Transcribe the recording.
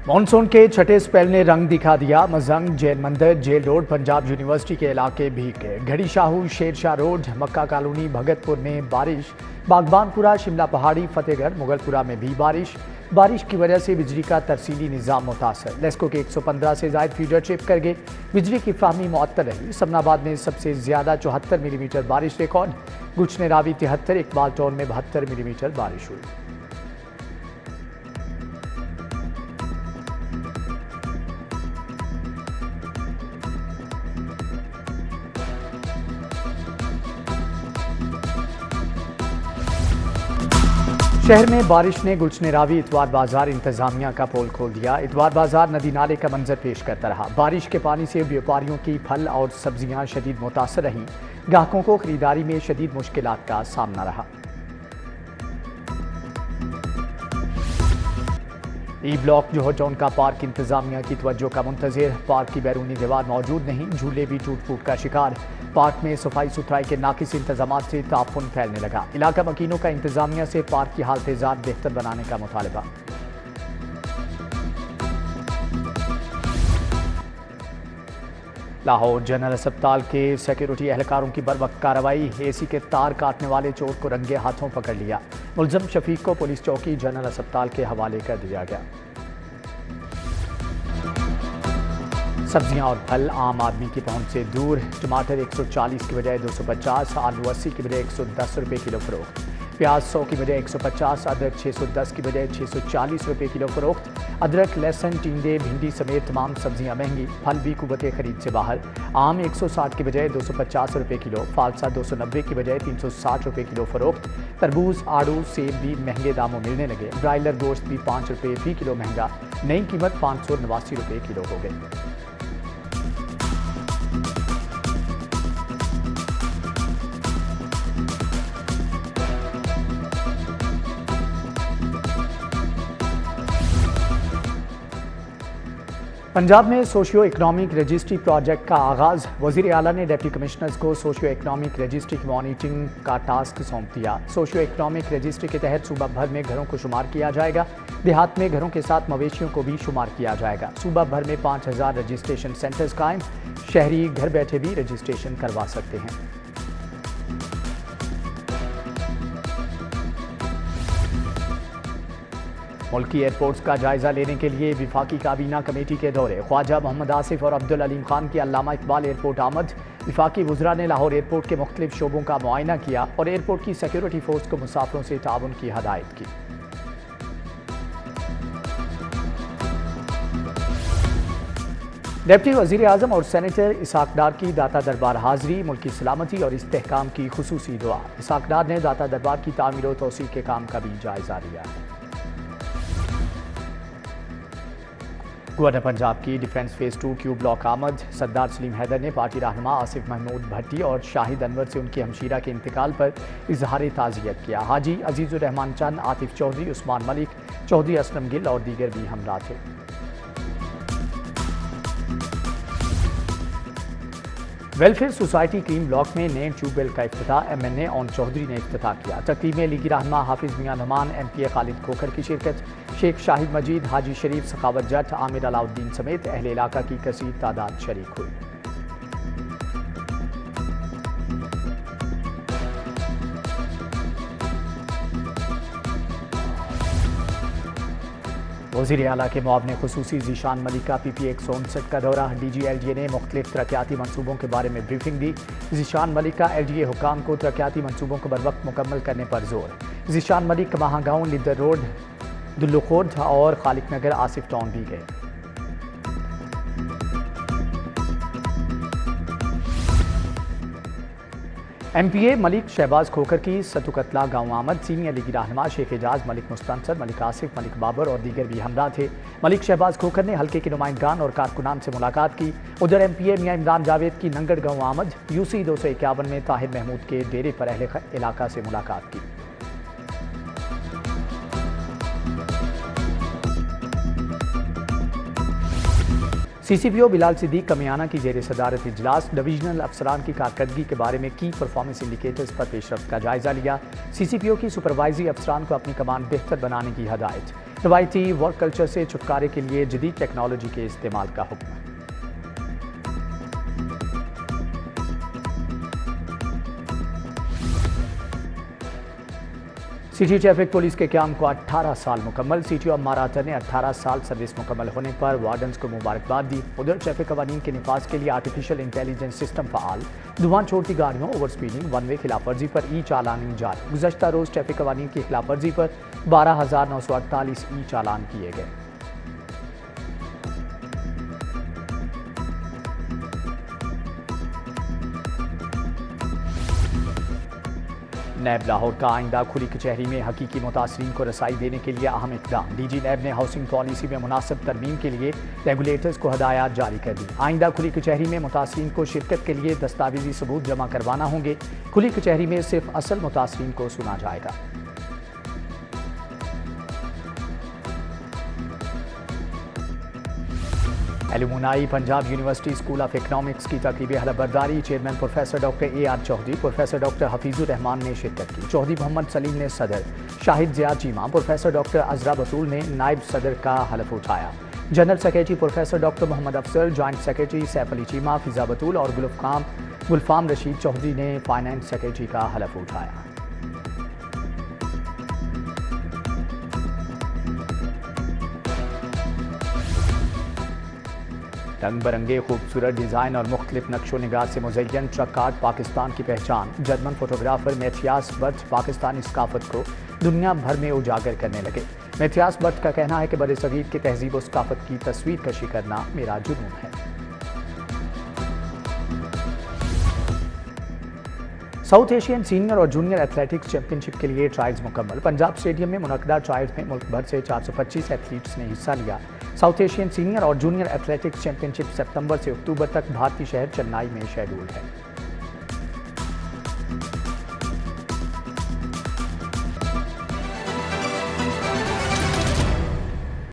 Monsoon के छठे spell ने रंग दिखा दिया। मजंग, जैन मंदिर, जेल रोड, पंजाब यूनिवर्सिटी के इलाके भीग गए। घड़ी शाहू, शेरशाह रोड, मक्का कॉलोनी, भगतपुर में बारिश। बागबानपुरा, शिमला पहाड़ी, फतेहगढ़, मुगलपुरा में भी बारिश की वजह से बिजली का तरसीली निज़ाम मुतासर। लेस्को के 115 से ज़ायद फीडर ट्रिप कर गए। बिजली की फाहमी मुअत्तल रही। समनाबाद में सबसे ज़्यादा 74 मिलीमीटर बारिश रिकॉर्ड। गुचने रावी 73, इकबाल टाउन में 72 मिलीमीटर बारिश हुई। शहर में बारिश ने गुलशन रावी इतवार बाजार इंतजामिया का पोल खोल दिया। इतवार बाजार नदी नाले का मंजर पेश करता रहा। बारिश के पानी से व्यापारियों की फल और सब्जियां शदीद मुतासर रहीं। ग्राहकों को खरीदारी में शदीद मुश्किलात का सामना रहा। ई ब्लॉक जोहर टाउन का पार्क इंतजामिया की तवज्जो का मुंतज़िर। पार्क की बैरूनी दीवार मौजूद नहीं, झूले भी टूट फूट का शिकार। पार्क में सफाई सुथराई के नाकिस इंतजाम से ताफुन फैलने लगा। इलाका मकीनों का इंतजामिया से पार्क की हालत बेहतर बनाने का मुतालबा। लाहौर जनरल अस्पताल के सिक्योरिटी एहलकारों की बरवक्त कार्रवाई। एसी के तार काटने वाले चोर को रंगे हाथों पकड़ लिया। मुलजम शफीक को पुलिस चौकी जनरल अस्पताल के हवाले कर दिया गया। सब्जियां और फल आम आदमी की पहुंच से दूर। टमाटर 140 की बजाय 250, आलू 80 की बजाय 110 रुपये किलो फरोख्त। प्याज 100 की बजाय 150, अदरक 610 की बजाय 640 रुपये किलो फरोख्त। अदरक, लहसुन, टिंडे, भिंडी समेत तमाम सब्जियां महंगी। फल भी कुव्वत खरीद से बाहर। आम 160 की बजाय 250 रुपये किलो, फालसा 290 की बजाय 360 रुपये किलो फरोख्त। तरबूज, आड़ू, सेब भी महंगे दामों मिलने लगे। ब्रायलर गोश्त भी 5 रुपये फी किलो महंगा। नई कीमत 589 रुपये किलो हो गई। पंजाब में सोशियो इकनॉमिक रजिस्ट्री प्रोजेक्ट का आगाज़। वज़ीर आला ने डिप्टी कमिश्नर्स को सोशियो इकनॉमिक रजिस्ट्री की मॉनिटरिंग का टास्क सौंप दिया। सोशियो इकनॉमिक रजिस्ट्री के तहत सूबा भर में घरों को शुमार किया जाएगा। देहात में घरों के साथ मवेशियों को भी शुमार किया जाएगा। सूबा भर में 5000 रजिस्ट्रेशन सेंटर्स कायम। शहरी घर बैठे भी रजिस्ट्रेशन करवा सकते हैं। मुल्की एयरपोर्ट्स का जायजा लेने के लिए विफाकी काबीना कमेटी के दौरे। ख्वाजा मोहम्मद आसिफ और अब्दुल अलीम खान की अल्लामा इकबाल एयरपोर्ट आमद। विफाकी वुज़रा ने लाहौर एयरपोर्ट के मुख्तलिफ शोबों का मुआयना किया और एयरपोर्ट की सिक्योरिटी फोर्स को मुसाफिरों से ताउन की हदायत की। डिप्टी वज़ीर आज़म और सेनेटर इसाक डार की दाता दरबार हाज़री। मुल्की सलामती और इस्तेहकाम की खुसूसी दुआ। इसाक डार ने दाता दरबार की तामीर और तोसी के काम का भी जायजा लिया। गवर्नर पंजाब की डिफेंस फेज़ 2 क्यू ब्लॉक आमद। सरदार सलीम हैदर ने पार्टी रहनुमा आसिफ महमूद भट्टी और शाहिद अनवर से उनकी हमशीरा के इंतकाल पर इजहार ताज़ियत किया। हाजी अजीज़ुर रहमान चंद, आतिफ चौधरी, उस्मान मलिक, चौधरी असलम गिल और दीगर भी हमरा थे। वेलफेयर सोसाइटी क्रीम ब्लॉक में नए ट्यूबवेल का इफ्तिताह MNA ओन चौधरी ने इफ्तिताह किया। तकरीब में लीगी रहनुमा हाफिज मियां नमान, MPA खालिद खोखर की शिरकत। शेख शाहिद मजीद, हाजी शरीफ, सखावत जट, आमिर अलाउद्दीन समेत अहले इलाका की कसीर तादाद शरीक हुई। वज़ीर आला के मुआवने खुसूसी ज़ीशान मलिक का PP 159 का दौरा। DG LGA ने मुख्तलिफ तरक्याती मनसूबों के बारे में ब्रीफिंग दी। ज़ीशान मलिक का LGA हुकाम को तरक्याती मनसूबों को बरवक्त मुकम्मल करने पर जोर। ज़ीशान मलिक कमाहा गाँव, लिद्दर रोड, दुल्लुखोर्द और खालिक नगर, आसिफ टाउन भी गए। MPA मलिक शहबाज खोखर की सतुकतला गाँव आमद। सीनियर लीगी रहनुमा शेख एजाज, मलिक मुस्तंसर, मलिक आसिफ, मलिक बाबर और दीगर भी हमरा थे। मलिक शहबाज खोखर ने हल्के के नुमाइंदगान और कारकुनान से मुलाकात की। उधर MPA मियां इमरान जावेद की नंगड़ गाँव आमद। UC 251 में ताहिर महमूद के डेरे पर अहले इलाका से मुलाकात की। CCPO बिलाल सिद्दीक कमियाना की जेर सदारत इजलास। डिविजनल अफसरान की कारकर्दगी के बारे में की परफॉर्मेंस इंडिकेटर्स पर पेशरफ्त का जायजा लिया। CCPO की सुपरवाइजरी अफसरान को अपनी कमान बेहतर बनाने की हदायत। روایتی ورک کلچر سے چھٹکارے کے لیے جدید ٹیکنالوجی کے استعمال کا حکم۔ سٹی ٹریفک پولیس کے قیام کو 18 سال مکمل۔ سی ٹی او اماراتا نے 18 سال سروس مکمل ہونے پر وارڈنز کو مبارکباد دی۔ ادھر ٹریفک قوانین کے نفاذ کے لیے آرٹیفیشل انٹیلیجنس سسٹم فعال، دھواں چھوڑتی گاڑیوں، اوور سپیڈنگ، ون وے خلاف ورزی پر ای چالان جاری۔ گزشتہ روز ٹریفک قوانین کی خلاف ورزی پر 12,948 ای چالان کیے گئے۔ نیب لاہور کا آئندہ کھلی کچہری میں حقیقی متاثرین کو رسائی دینے کے لیے اہم اقدام۔ ڈی جی نیب نے ہاؤسنگ پالیسی میں مناسب ترمیم کے لیے ریگولیٹرز کو ہدایات جاری کر دی۔ آئندہ کھلی کچہری میں متاثرین کو شرکت کے لیے دستاویزی ثبوت جمع کروانا ہوں گے۔ کھلی کچہری میں صرف اصل متاثرین کو سنا جائے گا۔ Alumni Punjab university school of economics کی تقریب حلف برداری، chairman professor doctor A R Chaudhry, professor doctor Hafeez ur-Rehman نے شرکت کی۔ چودھری محمد سلیم نے صدر، شاہد ضیاء چیمہ، پروفیسر ڈاکٹر عذرا بطول نے نائب صدر کا حلف اٹھایا۔ General secretary professor doctor Muhammad Afzal, joint secretary Saif Ali Cheema, Fiza Batool اور گلفام رشید چودھری نے فائنانس سیکرٹری کا حلف اٹھایا۔ رنگ برنگے خوبصورت ڈیزائن اور مختلف نقش و نگار سے مزین ٹرک آرٹ پاکستان کی پہچان۔ جرمن فوٹوگرافر میتھیاس برتھ پاکستانی ثقافت کو دنیا بھر میں اجاگر کرنے لگے۔ میتھیاس برتھ کا کہنا ہے کہ برصغیر کی تہذیب و ثقافت کی تصویر کشی کرنا میرا جنون ہے۔ ساؤتھ ایشین سینئر اور جونیئر ایتھلیٹکس چیمپئن شپ کے لیے ٹرائلز مکمل۔ پنجاب اسٹیڈیم میں منعقدہ ٹرائلز میں ملک بھر سے 425 ایتھلیٹس نے حصہ لیا۔ ساؤتھ ایشین سینئر اور جونیئر ایتھلیٹکس چیمپئن شپ ستمبر سے اکتوبر تک بھارتی شہر چنائی میں شیڈول ہے۔